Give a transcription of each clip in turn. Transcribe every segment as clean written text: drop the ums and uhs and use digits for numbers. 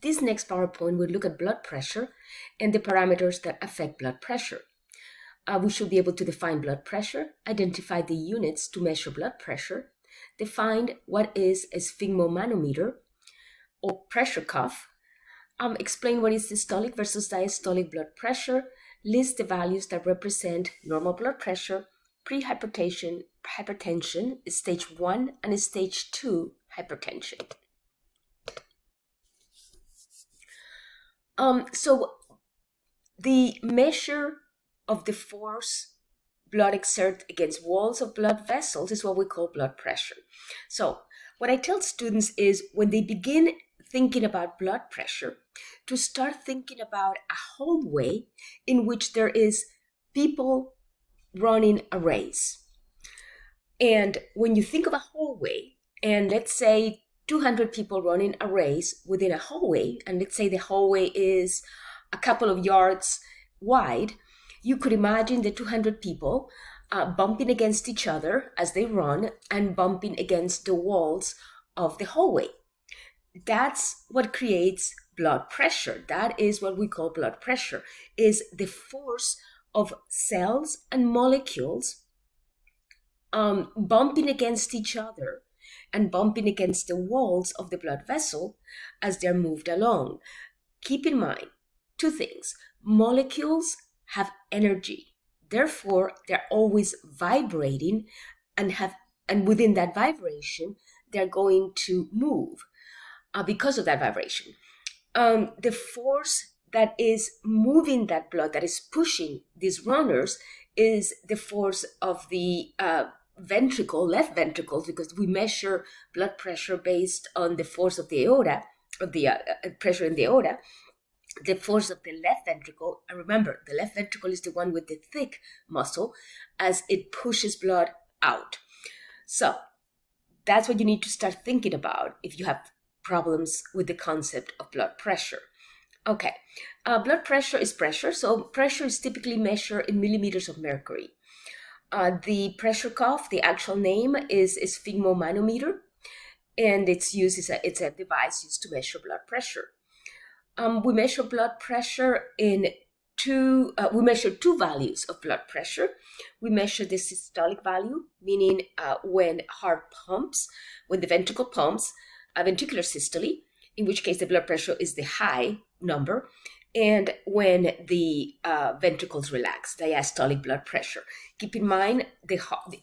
This next PowerPoint will look at blood pressure and the parameters that affect blood pressure. We should be able to define blood pressure, identify the units to measure blood pressure, define what is a sphygmomanometer or pressure cuff, explain what is systolic versus diastolic blood pressure, list the values that represent normal blood pressure, pre-hypertension, hypertension, stage 1 and stage 2 hypertension. So the measure of the force blood exerts against walls of blood vessels is what we call blood pressure. So what I tell students is when they begin thinking about blood pressure, to start thinking about a hallway in which there is people running a race. And when you think of a hallway, and let's say 200 people running a race within a hallway, and let's say the hallway is a couple of yards wide, you could imagine the 200 people bumping against each other as they run and bumping against the walls of the hallway. That's what creates blood pressure. That is what we call blood pressure, is the force of cells and molecules bumping against each other and bumping against the walls of the blood vessel as they're moved along. Keep in mind two things. Molecules have energy. Therefore, they're always vibrating and within that vibration, they're going to move because of that vibration. The force that is moving that blood, that is pushing these runners, is the force of the ventricle, left ventricles, because we measure blood pressure based on the force of the aorta, of the pressure in the aorta. The force of the left ventricle, and remember, the left ventricle is the one with the thick muscle, as it pushes blood out. So that's what you need to start thinking about if you have problems with the concept of blood pressure. Okay, blood pressure is pressure. So pressure is typically measured in millimeters of mercury. The pressure cuff, the actual name is sphygmomanometer, and it's a device used to measure blood pressure. We measure blood pressure we measure two values of blood pressure. We measure the systolic value, meaning when heart pumps, when the ventricle pumps, a ventricular systole, in which case the blood pressure is the high number, and when the ventricles relax, diastolic blood pressure. Keep in mind,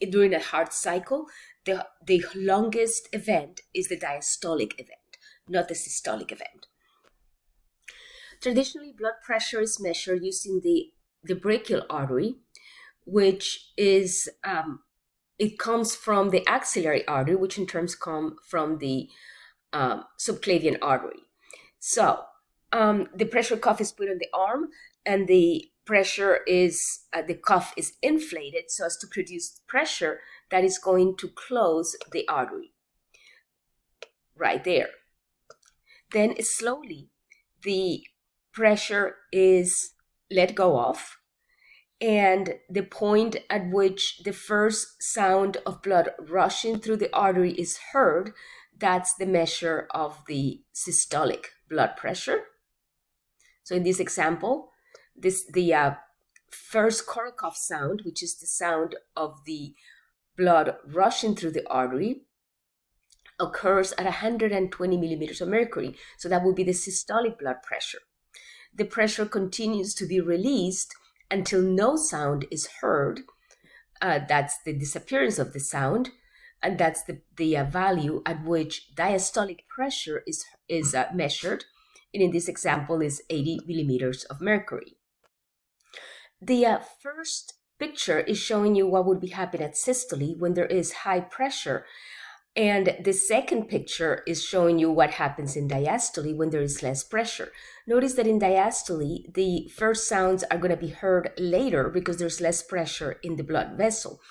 during a heart cycle, the longest event is the diastolic event, not the systolic event. Traditionally, blood pressure is measured using the brachial artery, which is, it comes from the axillary artery, which in turn come from the subclavian artery. So the pressure cuff is put on the arm, and the pressure is, the cuff is inflated so as to produce pressure that is going to close the artery right there. Then slowly the pressure is let go of, and the point at which the first sound of blood rushing through the artery is heard, that's the measure of the systolic blood pressure. So in this example, the first Korokov sound, which is the sound of the blood rushing through the artery, occurs at 120 millimeters of mercury. So that would be the systolic blood pressure. The pressure continues to be released until no sound is heard. That's the disappearance of the sound, and that's the value at which diastolic pressure is measured, and in this example is 80 millimeters of mercury. The first picture is showing you what would be happening at systole when there is high pressure, and the second picture is showing you what happens in diastole when there is less pressure. Notice that in diastole, the first sounds are going to be heard later because there's less pressure in the blood vessel.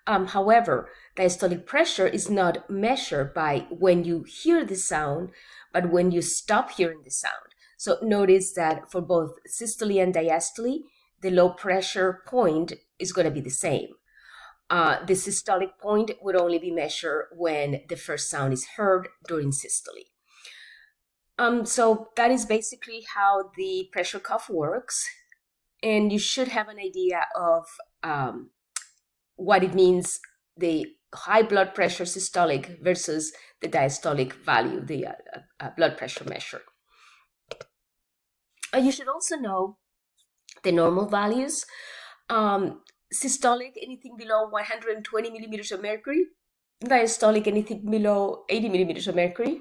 However, diastolic pressure is not measured by when you hear the sound, but when you stop hearing the sound. So notice that for both systole and diastole, the low pressure point is going to be the same. The systolic point would only be measured when the first sound is heard during systole. So that is basically how the pressure cuff works. And you should have an idea of what it means, the high blood pressure systolic versus the diastolic value, the blood pressure measure. You should also know the normal values. Systolic, anything below 120 millimeters of mercury. Diastolic, anything below 80 millimeters of mercury.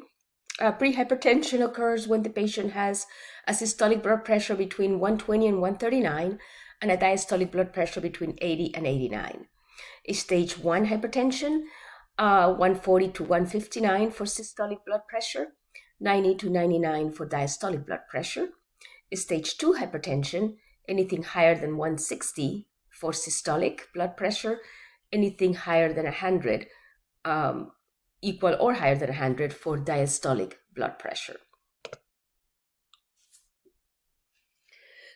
Prehypertension occurs when the patient has a systolic blood pressure between 120 and 139 and a diastolic blood pressure between 80 and 89. Stage 1 hypertension, 140 to 159 for systolic blood pressure, 90 to 99 for diastolic blood pressure. Stage 2 hypertension, anything higher than 160 for systolic blood pressure, anything higher than 100, equal or higher than 100 for diastolic blood pressure.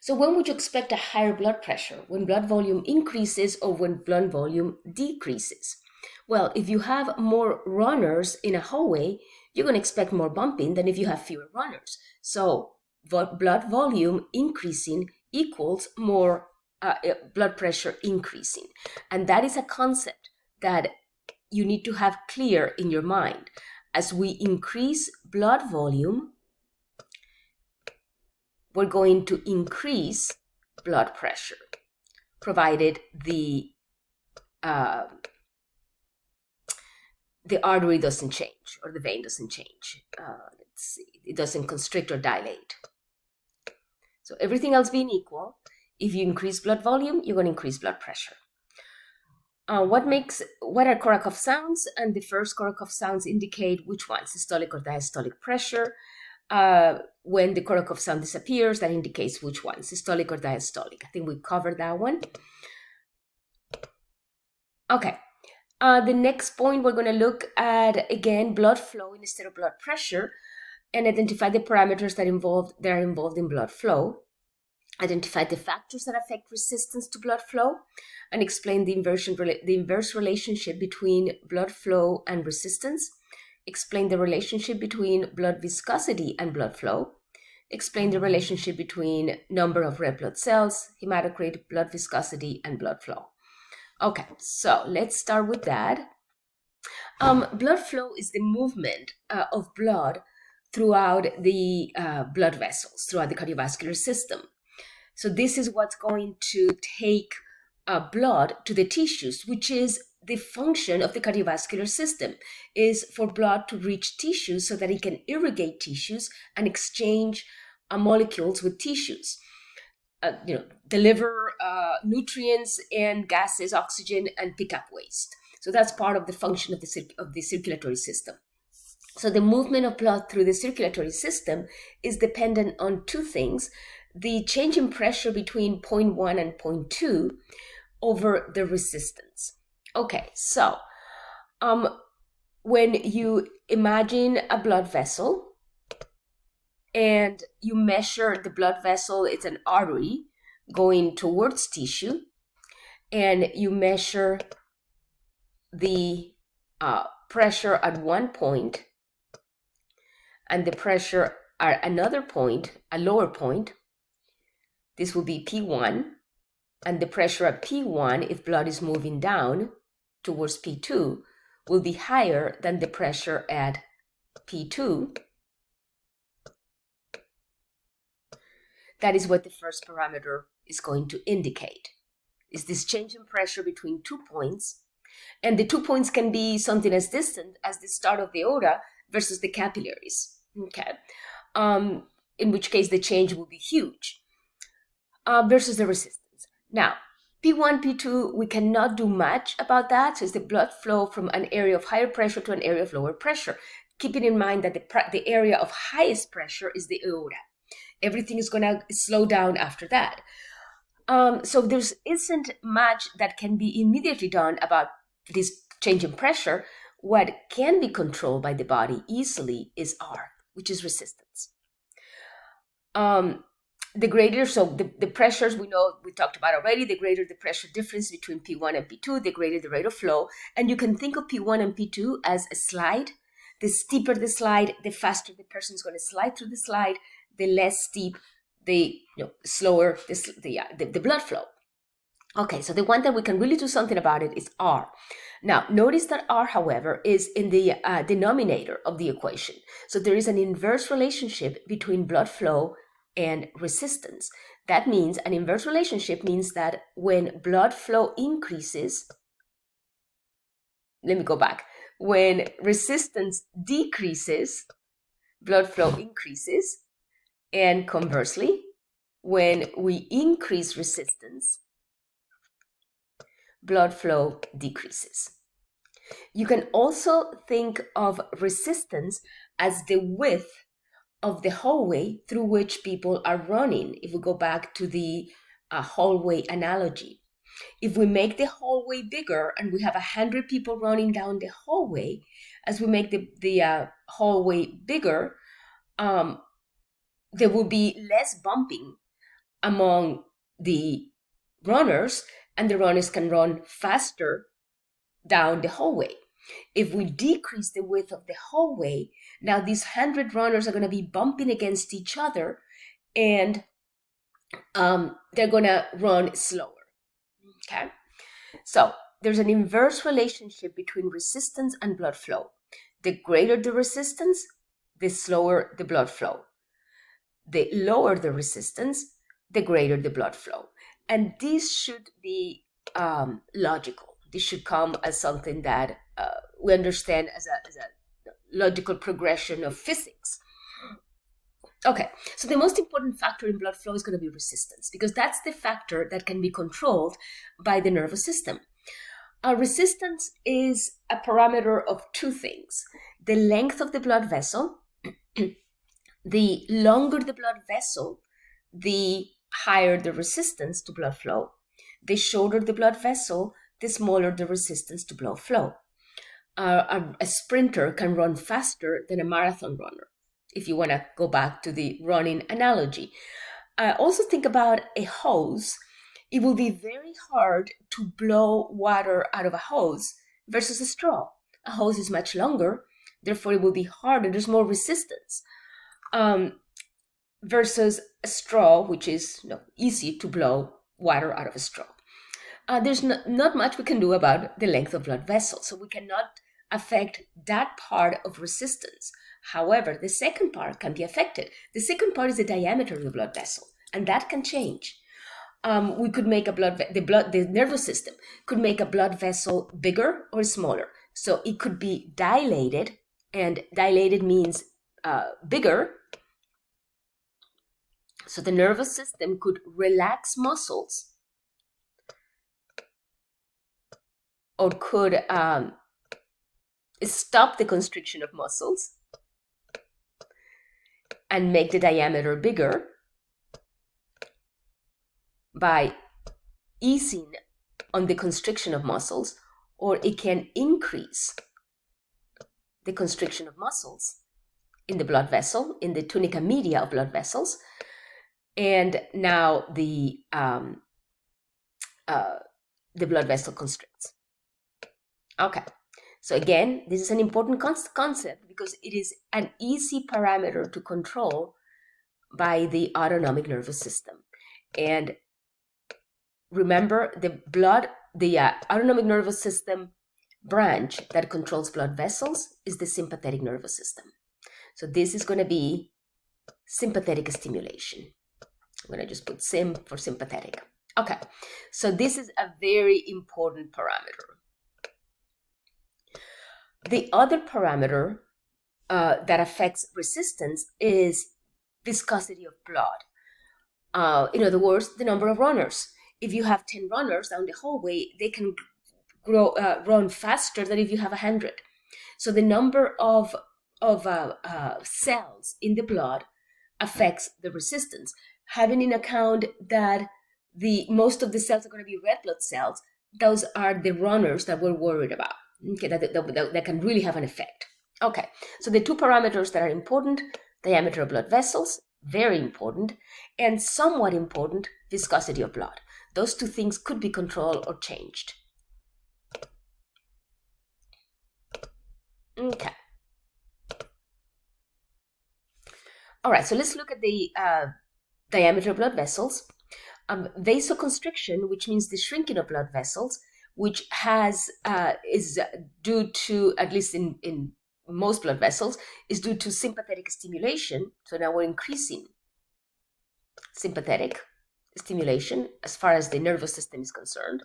So when would you expect a higher blood pressure? When blood volume increases or when blood volume decreases? Well, if you have more runners in a hallway, you're going to expect more bumping than if you have fewer runners. So blood volume increasing equals more blood pressure increasing. And that is a concept that you need to have clear in your mind. As we increase blood volume, we're going to increase blood pressure, provided the artery doesn't change or the vein doesn't change. Let's see, it doesn't constrict or dilate. So everything else being equal, if you increase blood volume, you're going to increase blood pressure. What are Korsakoff sounds? And the first Korsakoff sounds indicate which one, systolic or diastolic pressure. When the Korsakoff sound disappears, that indicates which one, systolic or diastolic. I think we covered that one. Okay. The next point, we're going to look at, again, blood flow instead of blood pressure and identify the parameters that are involved in blood flow. Identify the factors that affect resistance to blood flow and explain the inverse relationship between blood flow and resistance. Explain the relationship between blood viscosity and blood flow. Explain the relationship between number of red blood cells, hematocrit, blood viscosity, and blood flow. Okay, so let's start with that. Blood flow is the movement of blood throughout the blood vessels, throughout the cardiovascular system. So this is what's going to take blood to the tissues, which is the function of the cardiovascular system, is for blood to reach tissues so that it can irrigate tissues and exchange molecules with tissues. Deliver nutrients and gases, oxygen, and pick up waste. So that's part of the function of the circulatory system. So the movement of blood through the circulatory system is dependent on two things: the change in pressure between 0.1 and 0.2 over the resistance. Okay, so when you imagine a blood vessel and you measure the blood vessel, it's an artery going towards tissue, and you measure the pressure at one point and the pressure at another point, a lower point. This will be P1, and the pressure at P1, if blood is moving down towards P2, will be higher than the pressure at P2. That is what the first parameter is going to indicate, is this change in pressure between 2 points. And the 2 points can be something as distant as the start of the aorta versus the capillaries, okay? In which case the change will be huge. Versus the resistance. Now, P1, P2, we cannot do much about that. So it's the blood flow from an area of higher pressure to an area of lower pressure. Keeping in mind that the area of highest pressure is the aorta. Everything is going to slow down after that. So there isn't much that can be immediately done about this change in pressure. What can be controlled by the body easily is R, which is resistance. The greater, so the pressures we know, we talked about already, the greater the pressure difference between P1 and P2, the greater the rate of flow. And you can think of P1 and P2 as a slide. The steeper the slide, the faster the person's going to slide through the slide. The less steep, the slower the blood flow. Okay, so the one that we can really do something about it is R. Now, notice that R, however, is in the denominator of the equation. So there is an inverse relationship between blood flow and resistance. That means an inverse relationship means that when blood flow increases, let me go back. When resistance decreases, blood flow increases. And conversely, when we increase resistance, blood flow decreases. You can also think of resistance as the width of the hallway through which people are running. If we go back to the hallway analogy, if we make the hallway bigger and we have 100 people running down the hallway, as we make the hallway bigger, there will be less bumping among the runners, and the runners can run faster down the hallway. If we decrease the width of the hallway, now these 100 runners are going to be bumping against each other, and they're going to run slower. Okay, so there's an inverse relationship between resistance and blood flow. The greater the resistance, the slower the blood flow. The lower the resistance, the greater the blood flow. And this should be logical. This should come as something that we understand as a logical progression of physics. Okay, so the most important factor in blood flow is going to be resistance, because that's the factor that can be controlled by the nervous system. Resistance is a parameter of two things: the length of the blood vessel. The longer the blood vessel, the higher the resistance to blood flow. The shorter the blood vessel, the smaller the resistance to blood flow. A sprinter can run faster than a marathon runner, if you want to go back to the running analogy. Also think about a hose. It will be very hard to blow water out of a hose versus a straw. A hose is much longer, therefore it will be harder. There's more resistance. Versus a straw, which is easy to blow water out of a straw. There's not much we can do about the length of blood vessels, so we cannot affect that part of resistance. However, the second part can be affected. The second part is the diameter of the blood vessel, and that can change. We could make the nervous system could make a blood vessel bigger or smaller. So it could be dilated, and dilated means bigger. So the nervous system could relax muscles, or could stop the constriction of muscles and make the diameter bigger by easing on the constriction of muscles, or it can increase the constriction of muscles in the blood vessel, in the tunica media of blood vessels, and now the blood vessel constricts. Okay, so again, this is an important concept because it is an easy parameter to control by the autonomic nervous system. And remember, the autonomic nervous system branch that controls blood vessels is the sympathetic nervous system. So this is going to be sympathetic stimulation. I'm going to just put sim for sympathetic. Okay, so this is a very important parameter. The other parameter that affects resistance is viscosity of blood. In other words, the number of runners. If you have 10 runners down the hallway, they can run faster than if you have 100. So the number of cells in the blood affects the resistance. Having in account that most of the cells are going to be red blood cells, those are the runners that we're worried about. Okay, that can really have an effect. Okay, so the two parameters that are important: diameter of blood vessels, very important, and somewhat important, viscosity of blood. Those two things could be controlled or changed. Okay. All right, so let's look at the diameter of blood vessels. Vasoconstriction, which means the shrinking of blood vessels, which is due to, at least in most blood vessels, is due to sympathetic stimulation. So now we're increasing sympathetic stimulation as far as the nervous system is concerned.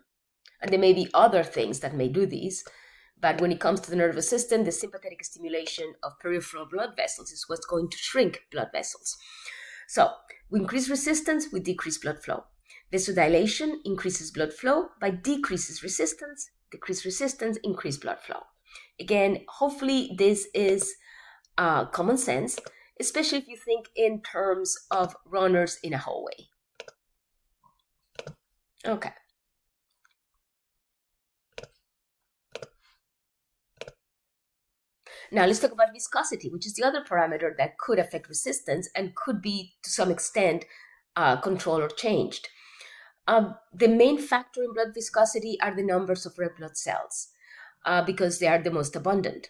And there may be other things that may do these, but when it comes to the nervous system, the sympathetic stimulation of peripheral blood vessels is what's going to shrink blood vessels. So we increase resistance, we decrease blood flow. Vasodilation increases blood flow by decreases resistance, decrease resistance, increase blood flow. Again, hopefully this is common sense, especially if you think in terms of runners in a hallway. Okay. Now let's talk about viscosity, which is the other parameter that could affect resistance and could be, to some extent, controlled or changed. The main factor in blood viscosity are the numbers of red blood cells, because they are the most abundant.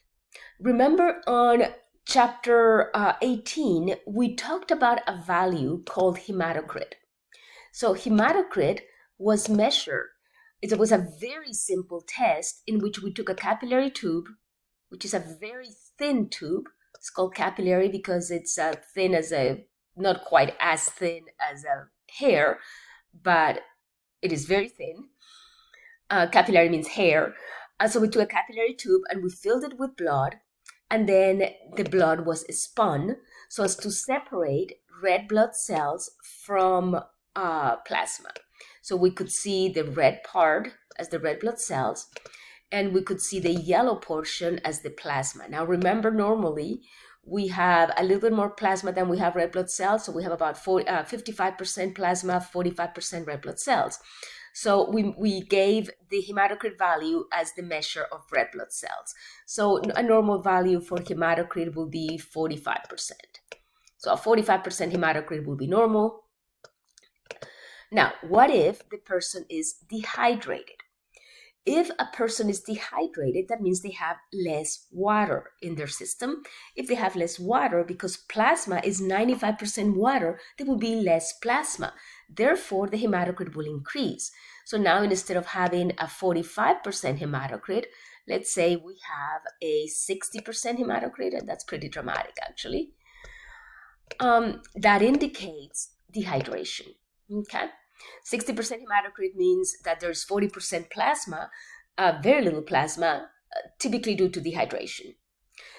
Remember on chapter 18, we talked about a value called hematocrit. So hematocrit was measured. It was a very simple test in which we took a capillary tube, which is a very thin tube. It's called capillary because it's thin as not quite as thin as a hair, but it is very thin. Capillary means hair. So we took a capillary tube and we filled it with blood, and then the blood was spun so as to separate red blood cells from plasma. So we could see the red part as the red blood cells, and we could see the yellow portion as the plasma. Now remember, normally we have a little bit more plasma than we have red blood cells. So we have about 55% plasma, 45% red blood cells. So we gave the hematocrit value as the measure of red blood cells. So a normal value for hematocrit will be 45%. So a 45% hematocrit will be normal. Now, what if the person is dehydrated? If a person is dehydrated, that means they have less water in their system. If they have less water, because plasma is 95% water, there will be less plasma. Therefore, the hematocrit will increase. So now instead of having a 45% hematocrit, let's say we have a 60% hematocrit, and that's pretty dramatic actually. That indicates dehydration, okay? 60% hematocrit means that there's 40% plasma, very little plasma, typically due to dehydration.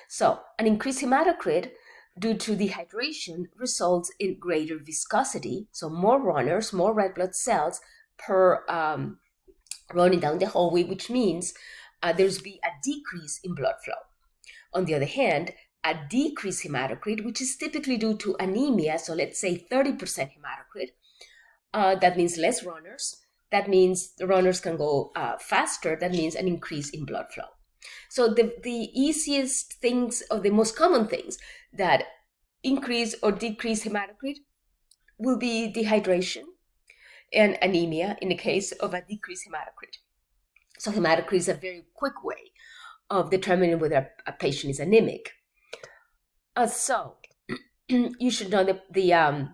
So an increased hematocrit due to dehydration results in greater viscosity, so more runners, more red blood cells per running down the hallway, which means there's be a decrease in blood flow. On the other hand, a decreased hematocrit, which is typically due to anemia, so let's say 30% hematocrit, that means less runners. That means the runners can go faster. That means an increase in blood flow. So the easiest things, or the most common things that increase or decrease hematocrit will be dehydration and anemia in the case of a decreased hematocrit. So hematocrit is a very quick way of determining whether a patient is anemic. So you should know the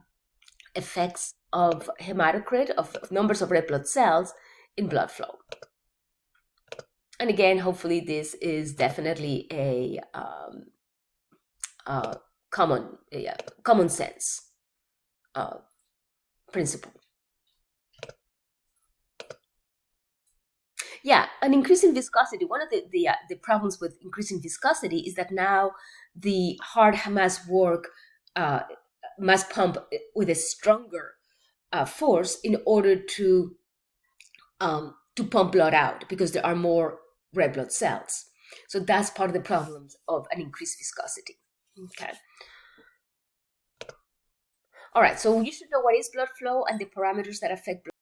effects of hematocrit, of numbers of red blood cells in blood flow. And again, hopefully this is definitely a common sense principle. Yeah, an increase in viscosity. One of the problems with increasing viscosity is that now the heart must pump with a stronger force in order to pump blood out, because there are more red blood cells. So that's part of the problems of an increased viscosity. Okay. All right, so you should know what is blood flow and the parameters that affect blood